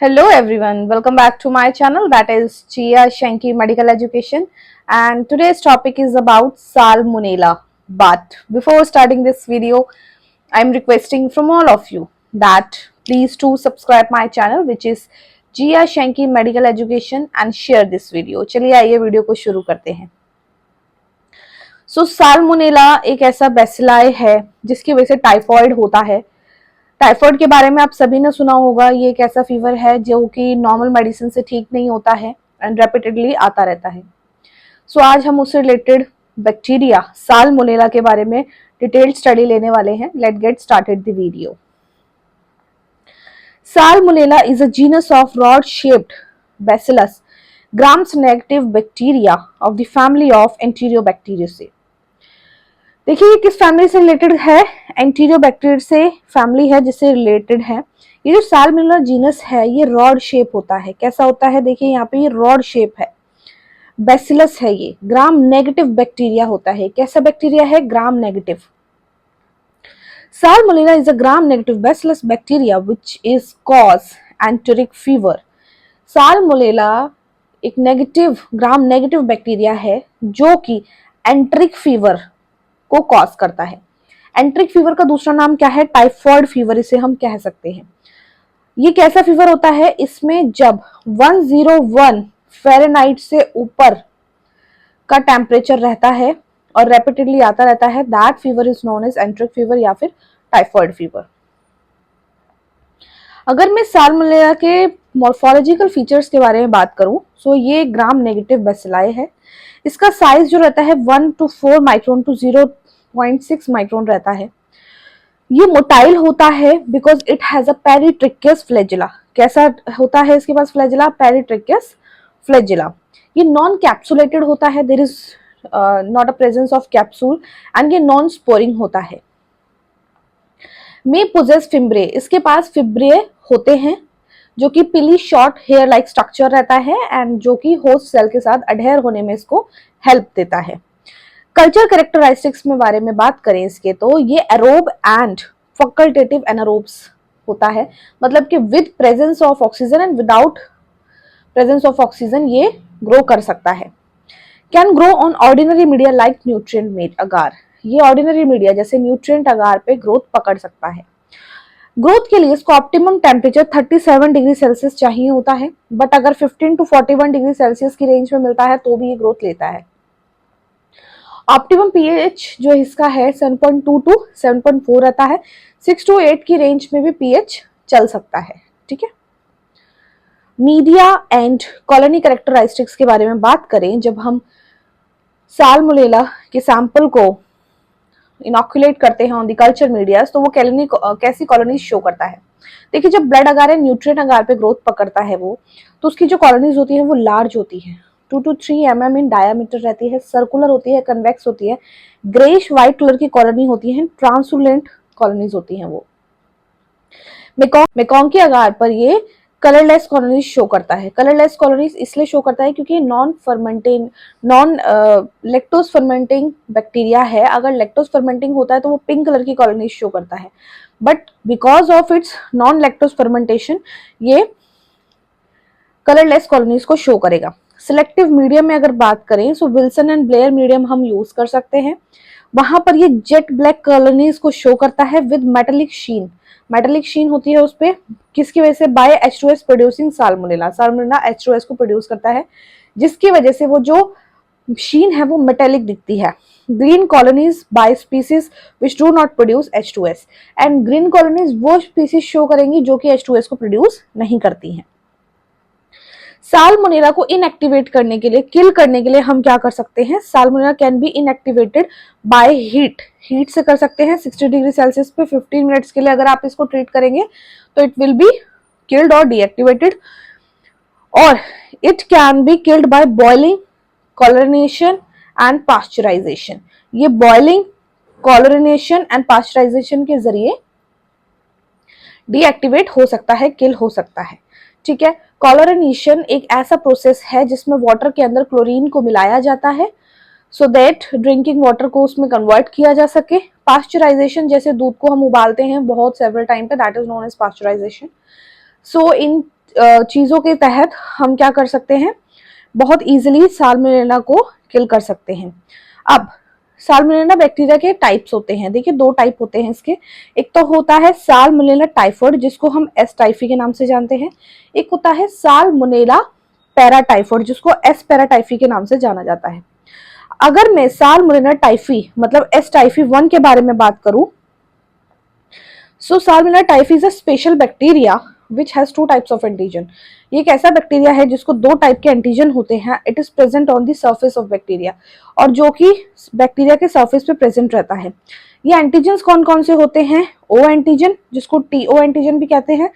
Hello everyone, welcome back to my channel, that is Chia Shanky Medical Education, and today's topic is about Salmonella. But before starting this video, I'm requesting from all of you that please do subscribe my channel which is Chia Shanky Medical Education and share this video. चलिए आइए video को शुरू करते हैं। Salmonella एक ऐसा bacilli है जिसकी वजह से टाइफॉइड होता है। टाइफॉइड के बारे में आप सभी ने सुना होगा। ये एक ऐसा फीवर है जो कि नॉर्मल मेडिसिन से ठीक नहीं होता है एंड रेपिटेडली आता रहता है। आज हम उससे रिलेटेड बैक्टीरिया साल्मोनेला के बारे में डिटेल्ड स्टडी लेने वाले हैं। Let's get started the video. Salmonella is a genus of rod shaped bacillus grams negative bacteria of the family of Enterobacteriaceae. देखिए ये किस फैमिली से रिलेटेड है? एंटीरियोबैक्टीरिया से फैमिली है जिससे रिलेटेड है। ये जो साल्मोनेला जीनस है ये रॉड शेप होता है। कैसा होता है? देखिए यहाँ पे ये रॉड शेप है, बैसिलस है, ये ग्राम नेगेटिव बैक्टीरिया होता है। कैसा बैक्टीरिया है? Gram negative. Salmonella is a gram negative bacillus bacteria which is cause enteric fever. Salmonella एक नेगेटिव ग्राम नेगेटिव बैक्टीरिया है जो कि एंटेरिक फीवर को कॉज करता है। एंटेरिक फीवर का दूसरा नाम क्या है? टाइफॉइड फीवर इसे हम कह सकते हैं। ये कैसा फीवर होता है? इसमें जब 101 फ़ारेनहाइट से ऊपर का टेम्परेचर रहता है और रेपिटेडली आता रहता है, that fever is known as enteric fever या फिर टाइफॉइड फीवर। अगर मैं साल्मोनेला के मॉर्फोलॉजिकल फीचर्स के बारे में बात करूं तो ये ग्राम नेगेटिव बैसिलाई है। इसका साइज जो रहता है 1 to 4 माइक्रोन टू 0.6 माइक्रोन रहता है। ये मोटाइल होता है because it has a peritrichous flagella. कैसा होता है इसके पास फ्लैजिला? Peritrichous flagella. ये नॉन कैप्सुलेटेड होता है, there is not a presence of capsule and ये नॉन स्पोरिंग होता है। मे पोजेस फिम्ब्रे, इसके पास फिब्रे होते हैं जो कि पिली शॉर्ट हेयर लाइक स्ट्रक्चर रहता है एंड जो कि होस्ट सेल के साथ अडहेयर होने में इसको हेल्प देता है। कल्चर कैरेक्टरिस्टिक्स में बारे में बात करें इसके तो ये एरोब एंड फैकल्टेटिव एनारोब्स होता है, मतलब कि with presence of oxygen and without presence of oxygen ये ग्रो कर सकता है। Can grow on ordinary media like nutrient made agar, ये ऑर्डिनरी मीडिया जैसे न्यूट्रिएंट अगार पे ग्रोथ पकड़ सकता है। ग्रोथ के लिए इसको ऑप्टिमम टेम्परेचर 37 डिग्री सेल्सियस चाहिए होता है, बट अगर 15 to 41 डिग्री सेल्सियस की रेंज में मिलता है तो भी ये ग्रोथ लेता है। ऑप्टिमम पीएच जो इसका है 7.2 to 7.4 रहता है। 6 to 8 की रेंज में भी पीएच चल सकता है। ठीक है। मीडिया एंड कॉलोनी कैरेक्टरिस्टिक्स के बारे में बात करें, जब हम साल्मोनेला के सैंपल को इनॉक्युलेट करते हैं ऑन द कल्चर मीडिया तो वो कैसी कॉलोनीज शो करता है। देखिए जब ब्लड अगार है न्यूट्रिएंट अगार पे ग्रोथ पकड़ता है वो, तो उसकी जो कॉलोनीज होती है वो लार्ज होती है, 2 to 3 mm इन डायमीटर रहती है, सर्कुलर होती है, कन्वेक्स होती है, ग्रेइश व्हाइट कलर की कॉलोनी होती है, ट्रांसलूसेंट कॉलोनीज होती हैं वो। मेकॉन्ग के अगार पर ये कलरलेस कॉलोनीज शो करता है। कलरलेस कॉलोनीज इसलिए शो करता है क्योंकि नॉन लेक्टोज फर्मेंटिंग बैक्टीरिया है। अगर लेक्टोज फर्मेंटिंग होता है तो वो पिंक कलर की कॉलोनीज शो करता है, but because of its non lactose fermentation ये कलरलेस कॉलोनीज को शो करेगा। सिलेक्टिव मीडियम में अगर बात करें तो विल्सन एंड ब्लेयर मीडियम हम यूज कर सकते हैं। वहां पर ये जेट ब्लैक कॉलोनीज को शो करता है विद मेटेलिक शीन। मेटेलिक शीन होती है उस पे, किसकी वजह से? Bye H2S producing salmonella. Salmonella H2S को प्रोड्यूस करता है जिसकी वजह से वो जो शीन है वो मेटेलिक दिखती है। Green colonies by species which do not produce H2S and green colonies वो स्पीसीज शो करेंगी जो कि H2S को प्रोड्यूस नहीं करती हैं। साल्मोनेला को इनएक्टिवेट करने के लिए, किल करने के लिए हम क्या कर सकते हैं? Salmonella can be inactivated by heat. Heat से कर सकते हैं 60 डिग्री सेल्सियस पे 15 मिनट्स के लिए अगर आप इसको ट्रीट करेंगे तो इट विल बी किल्ड और डीएक्टिवेटेड। और it can be killed by boiling, chlorination and pasteurization. ये बॉइलिंग, कॉलोरिनेशन एंड पास्चराइजेशन के जरिए डीएक्टिवेट हो सकता है, किल हो सकता है। ठीक है। कॉलोरिनेशन एक ऐसा प्रोसेस है जिसमें वाटर के अंदर क्लोरीन को मिलाया जाता है सो दैट ड्रिंकिंग वाटर को उसमें कन्वर्ट किया जा सके। पास्चराइजेशन जैसे दूध को हम उबालते हैं बहुत सेवरल टाइम पे, that is known as pasteurization. So इन चीजों के तहत हम क्या कर सकते हैं, बहुत इजीली साल्मोनेला को किल कर सकते हैं। अब साल्मोनेला बैक्टीरिया के टाइप्स होते हैं, देखिए 2 टाइप होते हैं इसके। एक तो होता है साल्मोनेला टाइफॉइड जिसको हम एस टाइफी के नाम से जानते हैं, एक होता है साल्मोनेला पैराटाइफॉइड जिसको एस पैराटाइफी के नाम से जाना जाता है। अगर मैं साल्मोनेला टाइफी मतलब एस टाइफी 1 के बारे में बात करूं, so salmonella typhi is a special bacteria which has 2 types of antigen. ये एक ऐसा बैक्टीरिया है जिसको 2 टाइप के एंटीजन होते हैं। It is present on the surface of bacteria, और जो कि बैक्टीरिया के सरफेस पे प्रेजेंट रहता है। ये एंटीजन कौन कौन से होते हैं, ओ एंटीजन जिसको टीओ एंटीजन भी कहते हैं,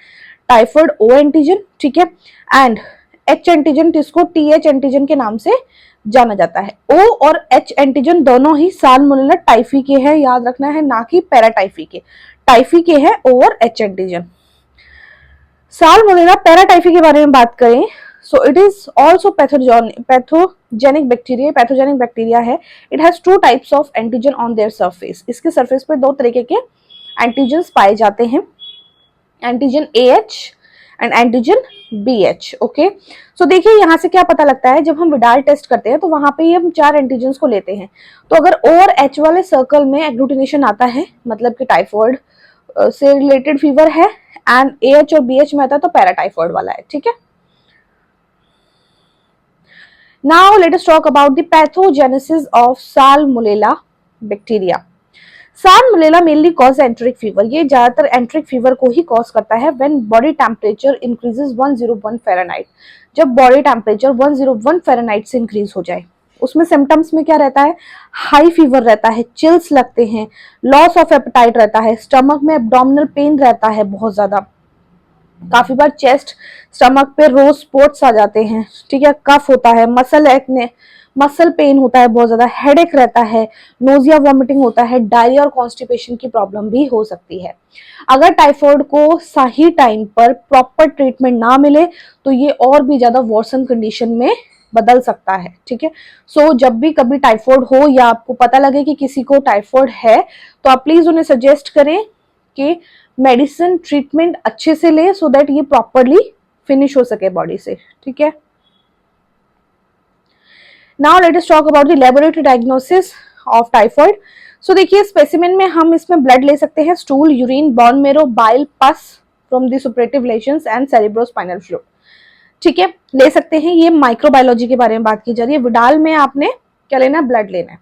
टाइफॉइड ओ एंटीजन, ठीक है, एंड एच एंटीजन जिसको टीएच एंटीजन के नाम से जाना जाता है। ओ और एच एंटीजन दोनों ही साल्मोनेला टाइफी के हैं, याद रखना है, ना कि पैराटाइफी के। टाइफी के हैं ओ और एच एंटीजन। साल्मोनेला पैराटाइफी के बारे में बात करें, so it is also pathogenic bacteria, pathogenic bacteria है। It has 2 types of antigen on their surface. इसके सरफेस पे 2 तरीके के एंटीजन पाए जाते हैं, antigen AH and antigen BH। Okay, so देखिए यहाँ से क्या पता लगता है, जब हम विडाल टेस्ट करते हैं तो वहां पे हम 4 एंटीजन को लेते हैं। तो अगर O और H वाले सर्कल में एग्लूटिनेशन आता है, मतलब कि टाइफॉइड से रिलेटेड फीवर है, एंड AH और BH में आता है तो पैराटाइफॉइड वाला है, ठीक है। Now let us talk about the pathogenesis of salmonella bacteria. Salmonella mainly cause enteric fever, ये ज्यादातर एंटेरिक फीवर को ही कॉज करता है when body temperature increases 101 Fahrenheit. जब बॉडी टेम्परेचर 101 फ़ारेनहाइट से इंक्रीज हो जाए, उसमें सिम्टम्स में क्या रहता है, हाई फीवर रहता है, चिल्स लगते हैं, लॉस ऑफ एपेटाइट रहता है, स्टमक में एब्डोमिनल पेन रहता है बहुत ज्यादा, काफी बार चेस्ट स्टमक पे रोज स्पॉट्स आ जाते हैं, ठीक है, कफ होता है, मसल पेन होता है बहुत ज्यादा, हेडेक रहता है, नोजिया वॉमिटिंग होता है, डायरिया और कॉन्स्टिपेशन की प्रॉब्लम भी हो सकती है। अगर टाइफॉइड को सही टाइम पर प्रॉपर ट्रीटमेंट ना मिले तो ये और भी ज्यादा वर्सन कंडीशन में बदल सकता है, ठीक है। सो जब भी कभी टाइफॉइड हो या आपको पता लगे कि किसी को टाइफॉइड है, तो आप प्लीज उन्हें सजेस्ट करें कि मेडिसिन ट्रीटमेंट अच्छे से ले, सो दैट ये प्रॉपरली फिनिश हो सके बॉडी से, ठीक है। Now let us talk about the laboratory diagnosis of typhoid. So देखिए स्पेसिमेन में हम इसमें ब्लड ले सकते हैं, stool, urine, bone marrow, bile, pus from the suppurative lesions and cerebrospinal fluid, ठीक है, ले सकते हैं। ये माइक्रोबायोलॉजी के बारे में बात की जा रही है। विडाल में आपने क्या लेना है, ब्लड लेना है।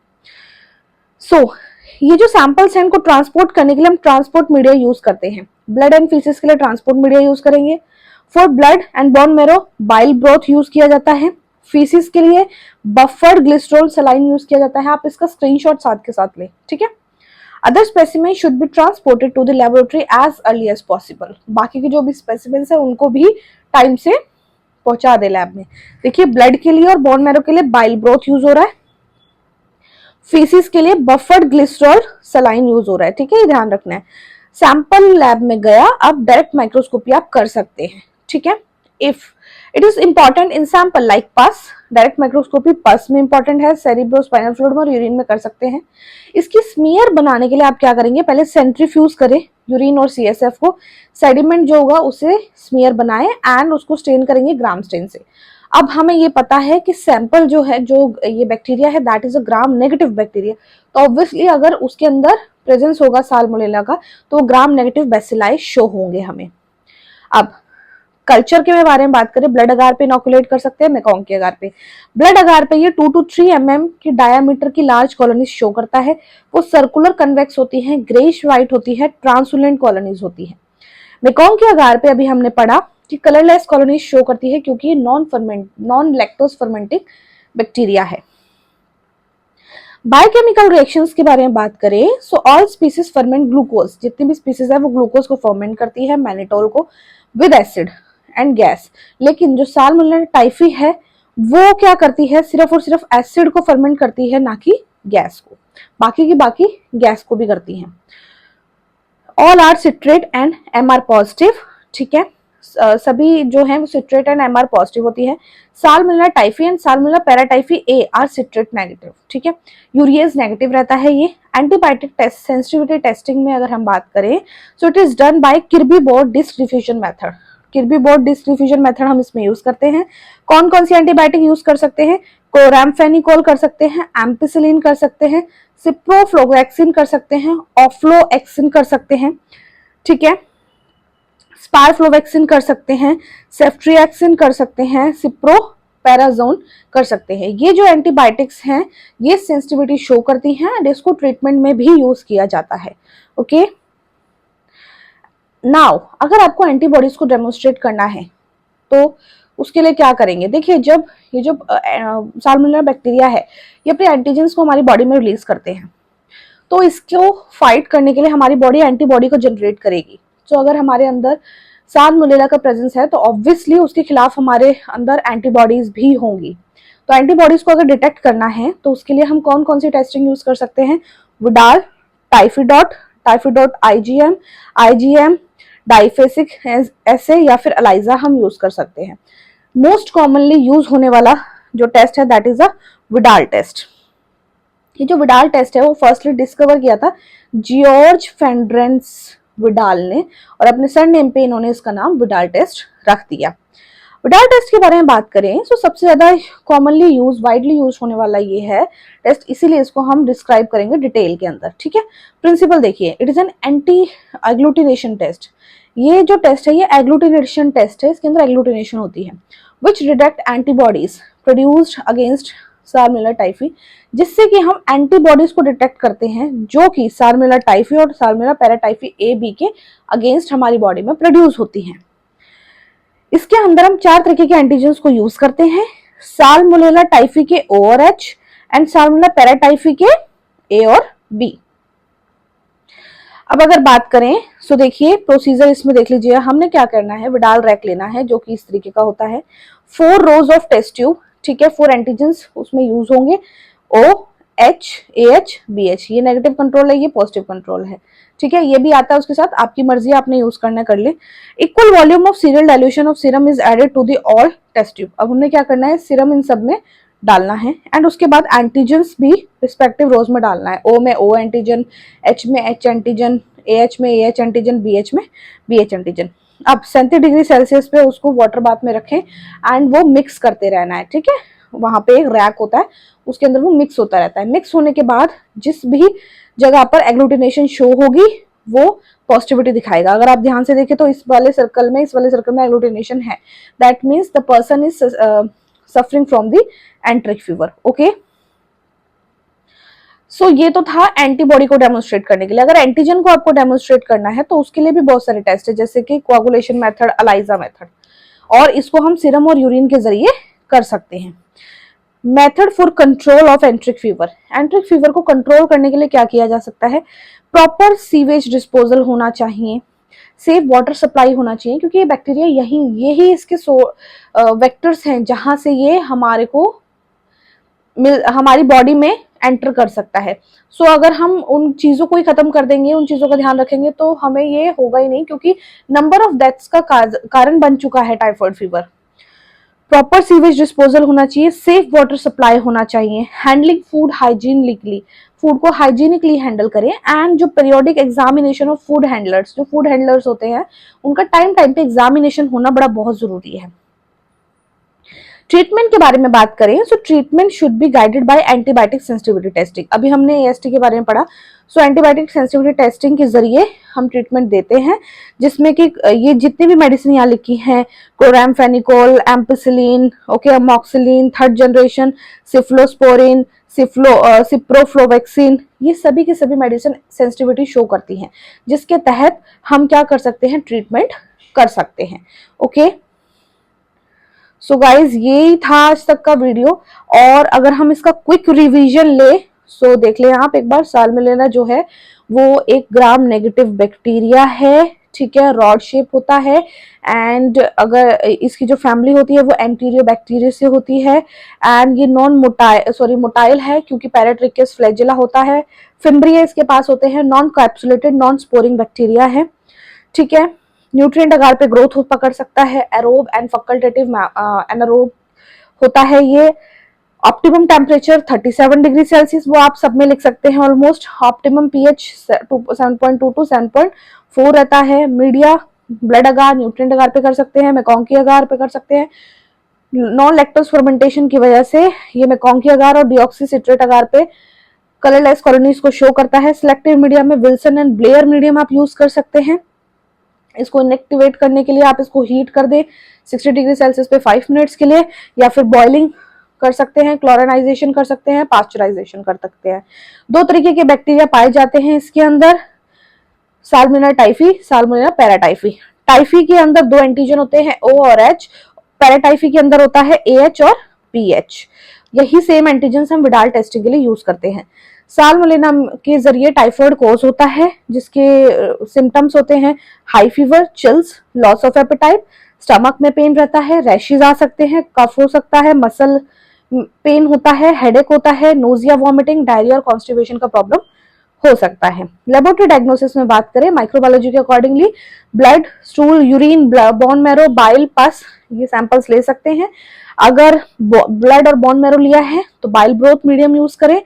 सो ये जो सैंपल्स हैं इनको ट्रांसपोर्ट करने के लिए हम ट्रांसपोर्ट मीडिया यूज करते हैं। ब्लड एंड फीसेस के लिए ट्रांसपोर्ट मीडिया यूज करेंगे। For blood and bone marrow bile broth use किया जाता है। फीसिस के लिए बफर्ड ग्लिसरॉल सलाइन यूज किया जाता है। आप इसका स्क्रीनशॉट साथ के साथ लें, ठीक है। Other specimen should be transported to the laboratory as early as possible. बाकी के जो भी स्पेसिमेन है उनको भी टाइम से पहुंचा दे लैब में। देखिए ब्लड के लिए और बोन मैरो के लिए बाइल ब्रोथ यूज हो रहा है, फीसिस के लिए बफर्ड ग्लिसरॉल सलाइन यूज हो रहा है, ठीक है, ये ध्यान रखना है। सैंपल लैब में गया, अब डायरेक्ट माइक्रोस्कोपी आप कर सकते हैं, ठीक है। If it is important in sample like पस, डायरेक्ट माइक्रोस्कोपी पस में इंपॉर्टेंट है, सेरिब्रोस्पाइनल फ्लूइड में और यूरिन में कर सकते हैं। इसकी स्मीयर बनाने के लिए आप क्या करेंगे, पहले सेंट्रीफ्यूज करें यूरिन और CSF को, सेडिमेंट जो होगा उसे स्मीयर बनाए एंड उसको स्टेन करेंगे ग्राम स्टेन से। अब हमें ये पता है कि सैंपल जो है, जो ये बैक्टीरिया है that is a gram negative bacteria, तो ऑब्वियसली अगर उसके अंदर प्रेजेंस होगा साल्मोनेला का तो ग्राम नेगेटिव बैसिलाई शो होंगे हमें। अब कल्चर के बारे में बात करें, ब्लड अगार पे इनोकुलेट कर सकते हैं, मेकॉन्ग के अगार पे। ब्लड अगार पे ये 2 to 3 mm की डायामीटर की लार्ज कॉलोनीज शो करता है। वो सर्कुलर कन्वेक्स होती हैं, ग्रेइश व्हाइट होती है, ट्रांसलुसेंट कॉलोनीज होती है। मेकॉन्ग के अगार पे अभी हमने पढ़ा कि कलरलेस कॉलोनीज शो करती है क्योंकि ये नॉन लैक्टोज फर्मेंटिंग बैक्टीरिया है। बायोकेमिकल रिएक्शंस के बारे में बात करें, so all species ferment glucose, जितनी भी स्पीसीज है वो ग्लूकोज को फर्मेंट करती है, मैनिटोल को, विद एसिड एंड गैस। लेकिन जो साल्मोनेला टाइफी है वो क्या करती है, सिर्फ और सिर्फ एसिड को फर्मेंट करती है, ना कि गैस को। बाकी की बाकी गैस को भी करती है। All are citrate and MR positive, ठीक है, सभी जो है वो सिट्रेट एंड MR पॉजिटिव होती है। Salmonella typhi and Salmonella paratyphi A are citrate negative, ठीक है, यूरिएज नेगेटिव रहता है ये। एंटीबायोटिक टेस्ट सेंसिटिविटी टेस्टिंग में अगर हम बात करें, so it is done by Kirby Bauer disk diffusion method, Kirby Bauer डिस्ट्रीफ्यूजन मेथड हम इसमें यूज करते हैं। कौन कौन सी एंटीबायोटिक यूज कर सकते हैं? क्लोरामफेनिकोल कर सकते हैं, एम्पिसिलिन कर सकते हैं, सिप्रोफ्लोक्सेसिन कर सकते हैं, ऑफ्लोएक्सिन कर सकते हैं, ठीक है, स्पारफ्लोवेक्सिन कर सकते हैं, सेफ्ट्रिएक्सिन कर सकते हैं, सिप्रोपेराजोन कर सकते हैं। ये जो एंटीबायोटिक्स हैं ये सेंसिटिविटी शो करती हैं एंड इसको ट्रीटमेंट में भी यूज किया जाता है। ओके, नाउ अगर आपको एंटीबॉडीज को डेमोन्स्ट्रेट करना है तो उसके लिए क्या करेंगे? देखिए, जब ये जो साल्मोनेला बैक्टीरिया है ये अपने एंटीजेंस को हमारी बॉडी में रिलीज करते हैं, तो इसको फाइट करने के लिए हमारी बॉडी एंटीबॉडी को जनरेट करेगी। तो अगर हमारे अंदर साल्मोनेला का प्रेजेंस है तो ऑब्वियसली उसके खिलाफ हमारे अंदर एंटीबॉडीज भी होंगी। तो एंटीबॉडीज को अगर डिटेक्ट करना है तो उसके लिए हम कौन कौन सी टेस्टिंग यूज कर सकते हैं? विडाल, टाइफिडॉट, टाइफिडॉट आईजीएम, आईजीएम डाइफेसिक ऐसे या फिर एलाइजा हम यूज कर सकते हैं। मोस्ट कॉमनली यूज होने वाला जो टेस्ट है that is a Widal test. ये जो विडाल टेस्ट है वो फर्स्टली डिस्कवर किया था जॉर्ज फेंड्रेंस विडाल ने और अपने सरनेम पे इन्होंने इसका नाम विडाल टेस्ट रख दिया। विडाल टेस्ट के बारे में बात करें तो सबसे ज्यादा कॉमनली यूज वाइडली यूज होने वाला ये है टेस्ट, इसीलिए इसको हम डिस्क्राइब करेंगे डिटेल के अंदर, ठीक है। प्रिंसिपल देखिए, it is an anti agglutination test. ये जो टेस्ट है ये एग्लूटिनेशन टेस्ट है, इसके अंदर एग्लूटिनेशन होती है विच detect antibodies produced against salmonella typhi, जिससे कि हम एंटीबॉडीज को डिटेक्ट करते हैं जो कि साल्मोनेला टाइफी और साल्मोनेला पैराटाइफी ए बी के अगेंस्ट हमारी बॉडी में प्रोड्यूस होती हैं। इसके अंदर हम 4 तरीके के एंटीजेंस को यूज करते हैं, साल्मोनेला टाइफी के O और H एंड साल्मोनेला पैराटाइफी के A और B। अब अगर बात करें तो देखिए प्रोसीजर इसमें देख लीजिए, हमने क्या करना है, विडाल रैक लेना है जो कि इस तरीके का होता है, 4 रोज ऑफ टेस्ट ट्यूब, ठीक है, 4 एंटीजेंस उसमें यूज होंगे, O H AH BH, ये नेगेटिव कंट्रोल है, ये पॉजिटिव कंट्रोल है, ठीक है, ये भी आता है उसके साथ, आपकी मर्जी आपने यूज करना कर ले। Equal volume of serial dilution of serum is added to the all test tube. अब हमने क्या करना है, सीरम इन सब में डालना है एंड उसके बाद एंटीजेंस भी रिस्पेक्टिव रोज में डालना है। O में O एंटीजन, H में H एंटीजन, AH में AH एंटीजन, BH में BH एंटीजन। अब 37 डिग्री सेल्सियस पे उसको वाटर बाथ में रखें एंड वो मिक्स करते रहना है, ठीक है। वहां पे एक रैक होता है उसके अंदर वो मिक्स होता रहता है। मिक्स होने के बाद जिस भी जगह पर एग्लूटिनेशन शो होगी वो पॉजिटिविटी दिखाएगा। अगर आप ध्यान से देखें तो इस वाले सर्कल में एग्लूटिनेशन है, that means the person is suffering from the enteric fever. Okay, so ये तो था एंटीबॉडी को डेमोन्स्ट्रेट करने के लिए। अगर एंटीजन को आपको डेमोन्स्ट्रेट करना है तो उसके लिए भी बहुत सारे टेस्ट है, जैसे कि कोआगुलेशन मेथड, एलाइजा मेथड, और इसको हम सीरम और यूरिन के जरिए कर सकते हैं। Method for control of एंट्रिक fever, एंट्रिक fever को कंट्रोल करने के लिए क्या किया जा सकता है? प्रॉपर सीवेज डिस्पोजल होना चाहिए, सेफ वाटर सप्लाई होना चाहिए, क्योंकि ये बैक्टीरिया यही इसके वेक्टर्स हैं जहां से ये हमारी बॉडी में एंटर कर सकता है। सो अगर हम उन चीजों को ही खत्म कर देंगे, उन चीजों का ध्यान रखेंगे तो हमें ये होगा ही नहीं, क्योंकि नंबर ऑफ डेथ्स का कारण बन चुका है typhoid fever. Proper sewage disposal होना चाहिए, सेफ वाटर सप्लाई होना चाहिए, हैंडलिंग फूड हाइजीनिकली, फूड को हाइजीनिकली हैंडल करें, एंड जो periodic examination of food handlers, जो फूड हैंडलर्स होते हैं उनका टाइम पे एग्जामिनेशन होना बड़ा बहुत जरूरी है। ट्रीटमेंट के बारे में बात करें सो treatment should be guided by antibiotic sensitivity testing. अभी हमने AST के बारे में पढ़ा, सो एंटीबायोटिक सेंसिटिविटी टेस्टिंग के जरिए हम ट्रीटमेंट देते हैं, जिसमें कि ये जितनी भी मेडिसिन यहाँ लिखी हैं, chloramphenicol, ampicillin, okay, amoxicillin, 3rd generation, cephalosporin, ciprofloxacin, ये सभी की सभी मेडिसिन सेंसिटिविटी शो करती हैं, जिसके तहत हम क्या कर सकते हैं, ट्रीटमेंट कर सकते हैं। ओके, सो गाइज यही था आज तक का वीडियो, और अगर हम इसका क्विक रिवीजन ले सो देख लें आप एक बार, साल्मोनेला जो है वो एक ग्राम नेगेटिव बैक्टीरिया है, ठीक है, रॉड शेप होता है, एंड अगर इसकी जो फैमिली होती है वो एंटीरियो बैक्टीरिया से होती है, एंड ये मोटाइल है क्योंकि पैराट्रिकस फ्लैजेला होता है, फिम्ब्रिया इसके पास होते हैं, non capsulated non sporing bacteria है, ठीक है। न्यूट्रिएंट आकार पे ग्रोथ पकड़ सकता है, एरोब एंड फैकल्टेटिव एनारोब होता है ये। ऑप्टिमम टेम्परेचर 37 डिग्री सेल्सियस, वो आप सब में लिख सकते हैं ऑलमोस्ट। ऑप्टिमम pH 7.2 to 7.4 रहता है। मीडिया ब्लड अगार, न्यूट्रिएंट अगार पे कर सकते हैं, मैकोंकी अगार पे कर सकते हैं। नॉन लैक्टोज फर्मेंटेशन की वजह से ये मैकोंकी अगार और डिऑक्सी सिट्रेट अगार पे कलरलेस कॉलोनीज को शो करता है। सिलेक्टिव मीडियम में विल्सन एंड ब्लेयर मीडियम आप यूज कर सकते हैं। इसको इनएक्टिवेट करने के लिए आप इसको हीट कर दें 60 डिग्री सेल्सियस पे 5 मिनट्स के लिए, या फिर बॉइलिंग कर सकते हैं, क्लोरानाइजेशन कर सकते हैं, पास्चराइजेशन कर सकते हैं। 2 तरीके के बैक्टीरिया पाए जाते हैं इसके अंदर, salmonella typhi, salmonella paratyphi. Typhi के अंदर 2 एंटीजन होते हैं, O और H। पैराटाइफी के अंदर होता है AH और PH। यही सेम एंटीजन हम विडाल टेस्टिंग के लिए यूज करते हैं। साल्मोनेला के जरिए टाइफाइड कोज होता है, जिसके सिम्टम्स होते हैं high fever, chills, loss of appetite, stomach में पेन रहता है, रैशेज आ सकते हैं, कफ हो सकता है, मसल पेन होता है, हेडेक होता है, नोजिया, वॉमिटिंग, डायरिया और कॉन्स्टिपेशन का प्रॉब्लम हो सकता है। लेबोरेटरी डायग्नोसिस में बात करें माइक्रोबायोलॉजी के accordingly, blood, stool, urine, bone marrow, bile, पस, ये सैंपल्स ले सकते हैं। अगर ब्लड और बोन मैरो लिया है तो बाइल ब्रोथ मीडियम यूज करें।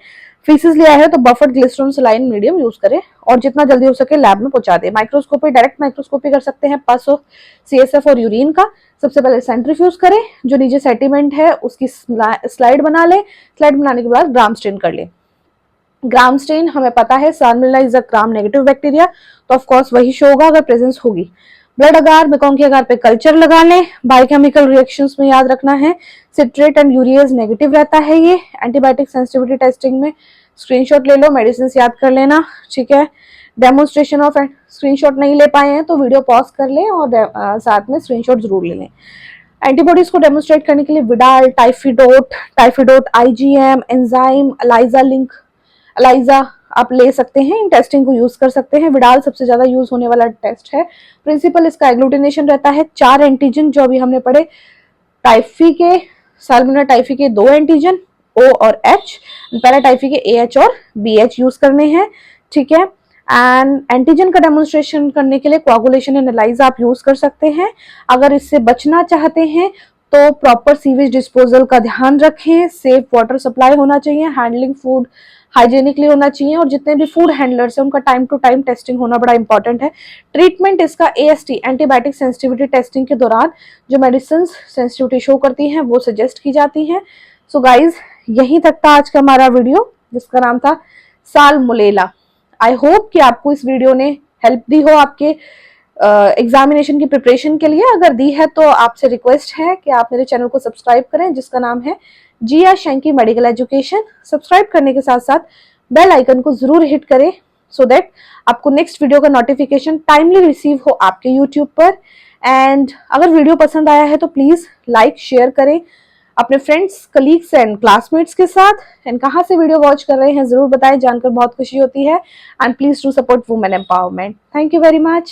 फीसिस लिया है तो buffered glycerol saline medium use करें और जितना जल्दी हो सके लैब में पहुंचा दें। माइक्रोस्कोपी, डायरेक्ट माइक्रोस्कोपी कर सकते हैं पस और CSF और यूरिन का। सबसे पहले सेंट्रीफ्यूज करें, जो नीचे सेटिमेंट है उसकी स्लाइड बना ले। स्लाइड बनाने के बाद ग्राम स्टेन कर ले। ग्राम स्टेन हमें पता है salmonella is a gram negative bacteria, तो ऑफ कोर्स वही शो होगा अगर प्रेजेंस होगी। ब्लड अगार, मैकोंकी अगार पे कल्चर लगा लें। बायोकेमिकल रिएक्शंस में याद रखना है सिट्रेट एंड यूरिएज नेगेटिव रहता है ये। एंटीबायोटिक सेंसिटिविटी टेस्टिंग में स्क्रीनशॉट ले लो, मेडिसिन याद कर लेना, ठीक है। डेमोन्स्ट्रेशन ऑफ स्क्रीनशॉट नहीं ले पाए हैं तो वीडियो पॉज कर लें और साथ में स्क्रीनशॉट जरूर ले लें। एंटीबॉडीज को डेमोन्स्ट्रेट करने के लिए विडाल, टाइफिडोट, IgM, एंजाइम, एलाइजा आप ले सकते हैं। इन टेस्टिंग को यूज कर सकते हैं। विडाल सबसे ज्यादा यूज होने वाला टेस्ट है। प्रिंसिपल इसका एग्लूटिनेशन रहता है। 4 एंटीजन जो अभी हमने पढ़े, टाइफी के, साल्मोनेला टाइफी के 2 एंटीजन O और H, पैराटाइफी के AH और BH यूज करने हैं, ठीक है। एंड एंटीजन का डेमोन्स्ट्रेशन करने के लिए कोआगुलेशन एंड एलाइजा आप यूज कर सकते हैं। अगर इससे बचना चाहते हैं तो प्रॉपर सीवेज डिस्पोजल का ध्यान रखें, सेफ वाटर सप्लाई होना चाहिए, हैंडलिंग फूड हाइजेनिकली होना चाहिए और जितने भी फूड हैंडलर्स हैं उनका टाइम टू टाइम टेस्टिंग होना बड़ा इंपॉर्टेंट है। ट्रीटमेंट इसका AST, एंटीबायोटिक सेंसिटिविटी टेस्टिंग के दौरान जो मेडिसिन सेंसिटिविटी शो करती हैं वो सजेस्ट की जाती हैं। सो गाइज, यहीं तक था आज का हमारा वीडियो जिसका नाम था साल्मोनेला। आई होप कि आपको इस वीडियो ने हेल्प दी हो आपके एग्जामिनेशन की प्रिपरेशन के लिए। अगर दी है तो आपसे रिक्वेस्ट है कि आप मेरे चैनल को सब्सक्राइब करें जिसका नाम है जिया शैंकी मेडिकल एजुकेशन। सब्सक्राइब करने के साथ साथ बेल आइकन को जरूर हिट करें सो दैट आपको नेक्स्ट वीडियो का नोटिफिकेशन टाइमली रिसीव हो आपके यूट्यूब पर। एंड अगर वीडियो पसंद आया है तो प्लीज लाइक शेयर करें अपने फ्रेंड्स, कलीग्स एंड क्लासमेट्स के साथ। एंड कहाँ से वीडियो वॉच कर रहे हैं जरूर बताएं, जानकर बहुत खुशी होती है। And please to support women empowerment. Thank you very much.